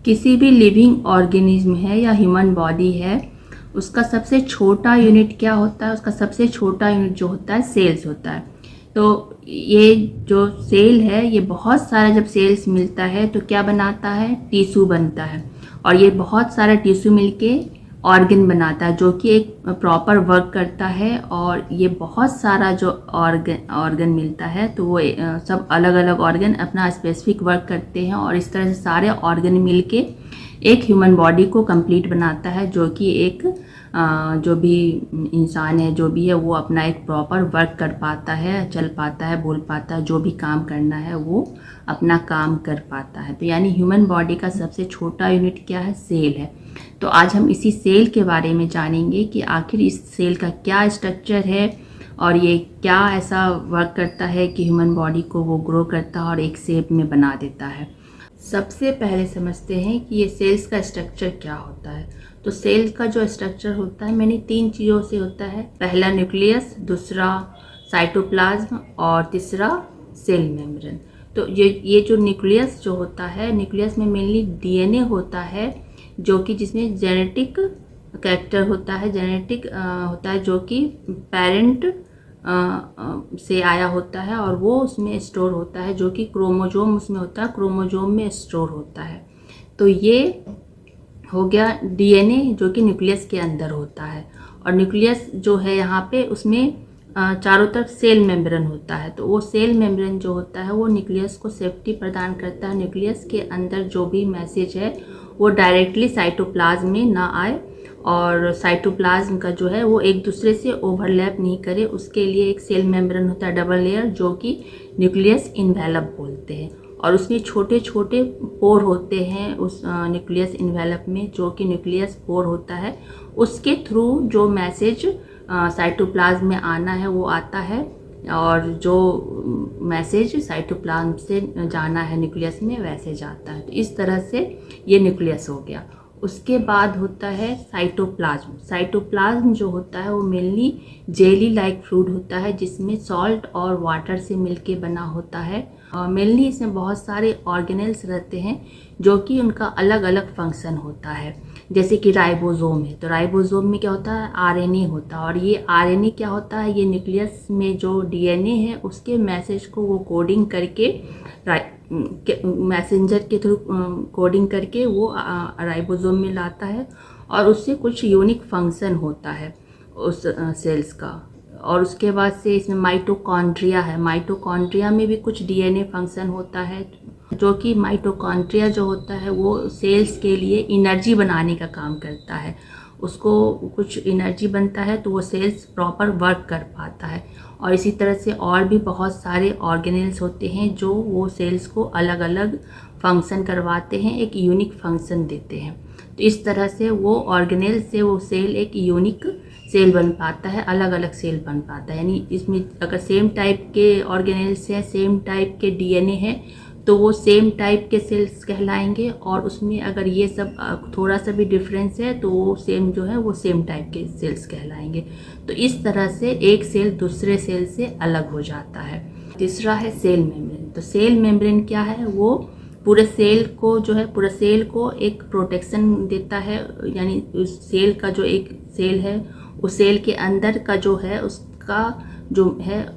किसी भी living organism है या ह्यूमन बॉडी है, उसका सबसे छोटा यूनिट क्या होता है? उसका सबसे छोटा यूनिट जो होता है सेल्स होता है। तो ये जो सेल है, ये बहुत सारा जब सेल्स मिलता है तो क्या बनाता है? टिश्यू बनता है। और ये बहुत सारा टिश्यू मिलके ऑर्गन बनाता है, जो कि एक प्रॉपर वर्क करता है। और ये बहुत सारा जो ऑर्गन मिलता है, तो वो सब अलग अलग ऑर्गन अपना स्पेसिफिक वर्क करते हैं, और इस तरह से सारे ऑर्गन मिलके एक ह्यूमन बॉडी को कंप्लीट बनाता है, जो कि एक जो भी इंसान है, जो भी है, वो अपना एक प्रॉपर वर्क कर पाता है, चल पाता है, बोल पाता है, जो भी काम करना है वो अपना काम कर पाता है। तो यानी ह्यूमन बॉडी का सबसे छोटा यूनिट क्या है? सेल है। तो आज हम इसी सेल के बारे में जानेंगे कि आखिर इस सेल का क्या स्ट्रक्चर है और ये क्या ऐसा वर्क करता है कि ह्यूमन बॉडी को वो ग्रो करता है और एक शेप में बना देता है। सबसे पहले समझते हैं कि ये सेल्स का स्ट्रक्चर क्या होता है। तो सेल का जो स्ट्रक्चर होता है, मैंने 3 चीज़ों से होता है। पहला न्यूक्लियस, दूसरा साइटोप्लाज्म और तीसरा सेल मेम्ब्रेन। तो ये जो न्यूक्लियस जो होता है, न्यूक्लियस में मेनली डीएनए होता है, जो कि जिसमें जेनेटिक कैरेक्टर होता है, जेनेटिक होता है, जो कि पेरेंट से आया होता है, और वो उसमें स्टोर होता है, जो कि क्रोमोजोम उसमें होता है, क्रोमोजोम में स्टोर होता है। तो ये हो गया डीएनए, जो कि न्यूक्लियस के अंदर होता है। और न्यूक्लियस जो है यहाँ पे, उसमें चारों तरफ सेल मेम्ब्रेन होता है। तो वो सेल मेम्ब्रेन जो होता है, वो न्यूक्लियस को सेफ्टी प्रदान करता है। न्यूक्लियस के अंदर जो भी मैसेज है वो डायरेक्टली साइटोप्लाज्म में ना आए, और साइटोप्लाज्म का जो है वो एक दूसरे से ओवरलैप नहीं करे, उसके लिए एक सेल मेम्ब्रेन होता है, डबल लेयर, जो कि न्यूक्लियस इन्वेलप बोलते हैं। और उसमें छोटे छोटे पोर होते हैं उस न्यूक्लियस इन्वेलप में, जो कि न्यूक्लियस पोर होता है। उसके थ्रू जो मैसेज साइटोप्लाज्म में आना है वो आता है, और जो मैसेज साइटोप्लाज्म से जाना है न्यूक्लियस में वैसे जाता है। तो इस तरह से ये न्यूक्लियस हो गया। उसके बाद होता है साइटोप्लाज्म। साइटोप्लाज्म जो होता है वो मेनली जेली लाइक फ्लूइड होता है, जिसमें सॉल्ट और वाटर से मिलके बना होता है। और मेनली इसमें बहुत सारे ऑर्गेनेल्स रहते हैं, जो कि उनका अलग अलग फंक्शन होता है। जैसे कि राइबोसोम है, तो राइबोसोम में क्या होता है? आरएनए होता है। और ये आरएनए क्या होता है? ये न्यूक्लियस में जो डीएनए है उसके मैसेज को वो कोडिंग करके मैसेंजर के थ्रू कोडिंग करके वो राइबोसोम में लाता है, और उससे कुछ यूनिक फंक्शन होता है उस सेल्स का। और उसके बाद से इसमें माइटोकॉन्ड्रिया है। माइटोकॉन्ड्रिया में भी कुछ डीएनए फंक्शन होता है, जो कि माइटोकॉन्ड्रिया जो होता है वो सेल्स के लिए एनर्जी बनाने का काम करता है। उसको कुछ एनर्जी बनता है तो वो सेल्स प्रॉपर वर्क कर पाता है। और इसी तरह से और भी बहुत सारे ऑर्गेनेल्स होते हैं, जो वो सेल्स को अलग अलग फंक्शन करवाते हैं, एक यूनिक फंक्शन देते हैं। तो इस तरह से वो ऑर्गेनेल से वो सेल एक यूनिक सेल बन पाता है, अलग अलग सेल बन पाता है। यानी इसमें अगर सेम टाइप के ऑर्गेनेल्स हैं, सेम टाइप के डीएनए हैं, तो वो सेम टाइप के सेल्स कहलाएंगे। और उसमें अगर ये सब थोड़ा सा भी डिफरेंस है, तो वो सेम जो है वो सेम टाइप के सेल्स कहलाएंगे। तो इस तरह से एक सेल दूसरे सेल से अलग हो जाता है। तीसरा है सेल मेम्ब्रेन। तो सेल मेम्ब्रेन क्या है? वो पूरे सेल को जो है, पूरे सेल को एक प्रोटेक्शन देता है। यानी उस सेल का जो एक सेल है, उस सेल के अंदर का जो है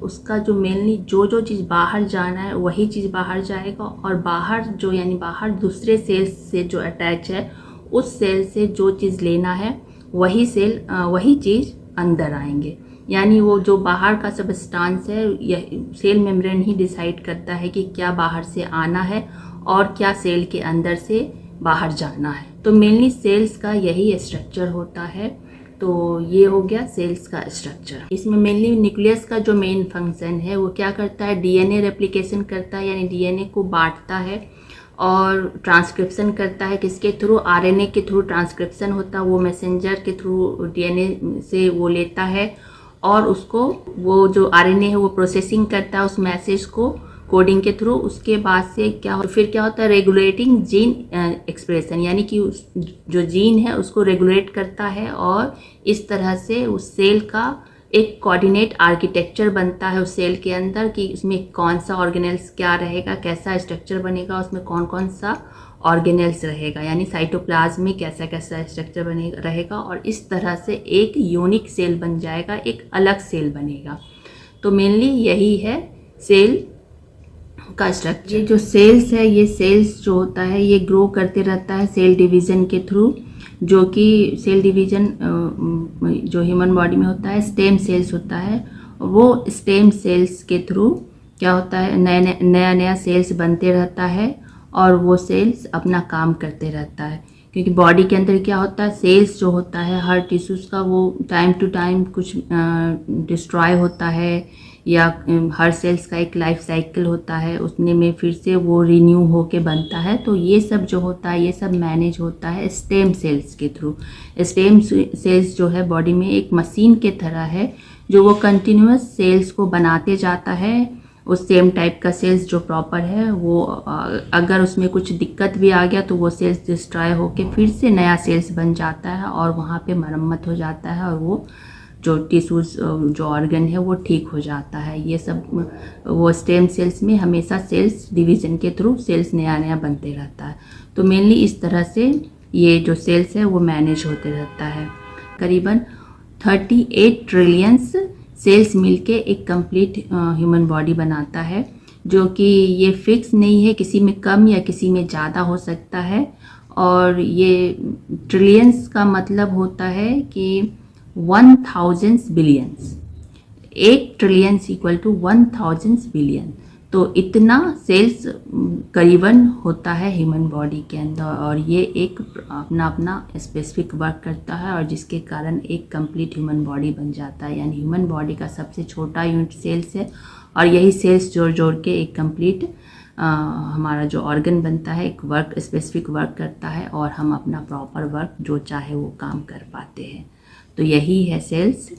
उसका जो मेनली जो चीज़ बाहर जाना है वही चीज़ बाहर जाएगा, और बाहर जो यानी बाहर दूसरे सेल से जो अटैच है, उस सेल से जो चीज़ लेना है वही चीज़ अंदर आएंगे। यानी वो जो बाहर का सब्सटेंस है, यह सेल मेम्ब्रेन ही डिसाइड करता है कि क्या बाहर से आना है और क्या सेल के अंदर से बाहर जाना है। तो मेनली सेल्स का यही स्ट्रक्चर होता है। तो ये हो गया सेल्स का स्ट्रक्चर। इसमें मेनली न्यूक्लियस का जो मेन फंक्शन है वो क्या करता है? डीएनए रेप्लिकेशन करता है, यानी डीएनए को बांटता है और ट्रांसक्रिप्शन करता है। किसके थ्रू? आरएनए के थ्रू ट्रांसक्रिप्शन होता है। वो मैसेंजर के थ्रू डीएनए से वो लेता है, और उसको वो जो आरएनए है वो प्रोसेसिंग करता है उस मैसेज को कोडिंग के थ्रू। उसके बाद से फिर क्या होता है? रेगुलेटिंग जीन एक्सप्रेशन, यानी कि जो जीन है उसको रेगुलेट करता है, और इस तरह से उस सेल का एक कोऑर्डिनेट आर्किटेक्चर बनता है उस सेल के अंदर, कि उसमें कौन सा ऑर्गेनेल्स क्या रहेगा, कैसा स्ट्रक्चर बनेगा, उसमें कौन कौन सा ऑर्गेनेल्स रहेगा, यानी साइटोप्लाज्म में कैसा कैसा स्ट्रक्चर बने रहेगा और इस तरह से एक यूनिक सेल बन जाएगा, एक अलग सेल बनेगा। तो मेनली यही है सेल का स्ट्रक्चर। ये जो सेल्स है, ये सेल्स जो होता है ये ग्रो करते रहता है सेल डिवीज़न के थ्रू, जो कि सेल डिवीज़न जो ह्यूमन बॉडी में होता है स्टेम सेल्स होता है। वो स्टेम सेल्स के थ्रू क्या होता है, नया नया सेल्स बनते रहता है और वो सेल्स अपना काम करते रहता है। क्योंकि बॉडी के अंदर क्या होता है, सेल्स जो होता है हर टिश्यूज़ का, वो टाइम टू टाइम कुछ डिस्ट्रॉय होता है या हर सेल्स का एक लाइफ साइकिल होता है, उसने में फिर से वो रिन्यू होके बनता है। तो ये सब जो होता है ये सब मैनेज होता है स्टेम सेल्स के थ्रू। स्टेम सेल्स जो है बॉडी में एक मशीन के तरह है, जो वो कंटिन्यूस सेल्स को बनाते जाता है। उस सेम टाइप का सेल्स जो प्रॉपर है वो अगर उसमें कुछ दिक्कत भी आ गया तो वो सेल्स डिस्ट्रॉय होके फिर से नया सेल्स बन जाता है और वहाँ पे मरम्मत हो जाता है और वो जो टिश्यूज़ जो ऑर्गन है वो ठीक हो जाता है। ये सब वो स्टेम सेल्स में हमेशा सेल्स डिवीज़न के थ्रू सेल्स नया नया बनते रहता है। तो मेनली इस तरह से ये जो सेल्स है वो मैनेज होते रहता है। करीबन 38 ट्रिलियंस सेल्स मिलके एक कंप्लीट ह्यूमन बॉडी बनाता है, जो कि ये फिक्स नहीं है, किसी में कम या किसी में ज़्यादा हो सकता है। और ये ट्रिलियंस का मतलब होता है कि 1000 billions, 1 trillion equal to 1000 billion. तो इतना सेल्स करीबन होता है ह्यूमन बॉडी के अंदर और ये एक अपना अपना स्पेसिफिक वर्क करता है और जिसके कारण एक कंप्लीट ह्यूमन बॉडी बन जाता है। यानी ह्यूमन बॉडी का सबसे छोटा यूनिट सेल्स है और यही सेल्स जोड़ जोड़ के एक कंप्लीट हमारा जो ऑर्गन बनता है, एक वर्क स्पेसिफिक वर्क करता है और हम अपना प्रॉपर वर्क जो चाहे वो काम कर पाते हैं। तो यही है सेल्स।